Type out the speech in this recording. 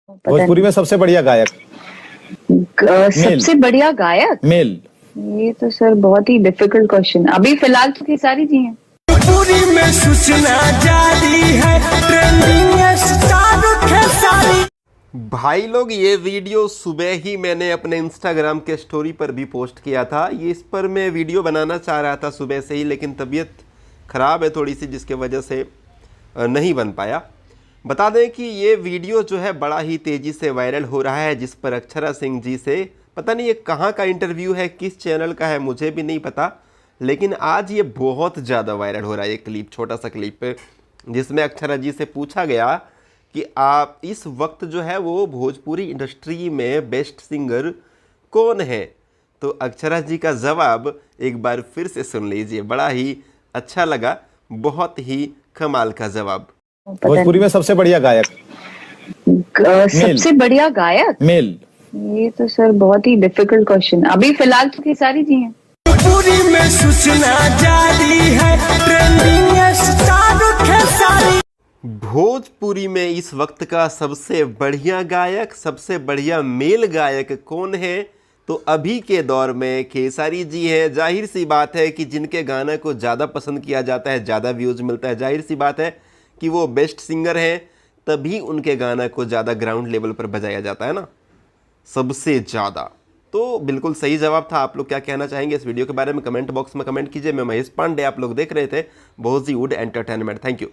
पता भोजपुरी में सबसे बढ़िया गायक सबसे बढ़िया गायक मेल। ये तो सर बहुत ही डिफिकल्ट क्वेश्चन। अभी फिलहाल तो खेसारी जी हैं। पूरी में सूचना जारी है, ट्रेंडिंग स्टार खेसारी। भाई लोग, ये वीडियो सुबह ही मैंने अपने इंस्टाग्राम के स्टोरी पर भी पोस्ट किया था। इस पर मैं वीडियो बनाना चाह रहा था सुबह से ही, लेकिन तबीयत ख़राब है थोड़ी सी, जिसके वजह से नहीं बन पाया। बता दें कि ये वीडियो जो है बड़ा ही तेज़ी से वायरल हो रहा है, जिस पर अक्षरा सिंह जी से पता नहीं ये कहाँ का इंटरव्यू है, किस चैनल का है, मुझे भी नहीं पता, लेकिन आज ये बहुत ज़्यादा वायरल हो रहा है। एक क्लिप, छोटा सा क्लिप, जिसमें अक्षरा जी से पूछा गया कि आप इस वक्त जो है वो भोजपुरी इंडस्ट्री में बेस्ट सिंगर कौन है। तो अक्षरा जी का जवाब एक बार फिर से सुन लीजिए, बड़ा ही अच्छा लगा, बहुत ही कमाल का जवाब। भोजपुरी में सबसे बढ़िया गायक सबसे बढ़िया गायक मेल। ये तो सर बहुत ही डिफिकल्ट क्वेश्चन। अभी फिलहाल तो खेसारी जी हैं। पूरी में सूचना जारी है, ट्रेंडिंग स्टार खेसारी। भोजपुरी में इस वक्त का सबसे बढ़िया गायक, सबसे बढ़िया मेल गायक कौन है? तो अभी के दौर में खेसारी जी हैं। जाहिर सी बात है कि जिनके गाने को ज़्यादा पसंद किया जाता है, ज़्यादा व्यूज़ मिलता है, जाहिर सी बात है कि वो बेस्ट सिंगर हैं, तभी उनके गाने को ज़्यादा ग्राउंड लेवल पर बजाया जाता है ना, सबसे ज़्यादा। तो बिल्कुल सही जवाब था। आप लोग क्या कहना चाहेंगे इस वीडियो के बारे में? कमेंट बॉक्स में कमेंट कीजिए। मैं महेश पांडे, आप लोग देख रहे थे बॉलीवुड एंटरटेनमेंट। Thank you.